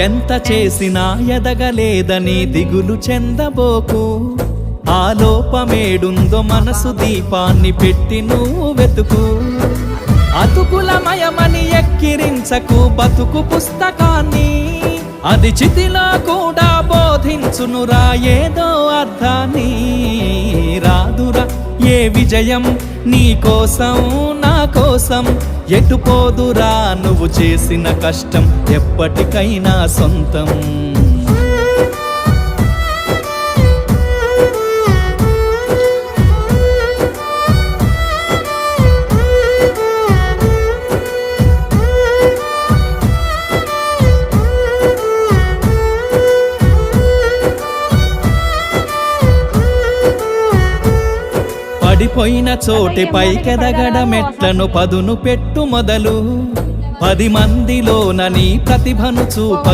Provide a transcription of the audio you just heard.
ఎంత చేసినా ఎదగలేదని దిగులు చెందబోకు. ఆ లోపమేడుందో మనసు దీపాన్ని పెట్టి నువ్వు వెతుకు. అతుకులమయమని ఎక్కిరించకు బతుకు పుస్తకాన్ని, అది చితిలో కూడా బోధించునురా ఏదో అర్థాన్ని. రాదురా ఏ విజయం నీ కోసం నా కోసం, ఎటుపోదురా నువ్వు చేసిన కష్టం ఎప్పటికైనా సొంతం. పడిపోయిన చోటి పైకెదగడమెట్లను పదును పెట్టు మొదలు. 10 మందిలోన నీ ప్రతిభను చూప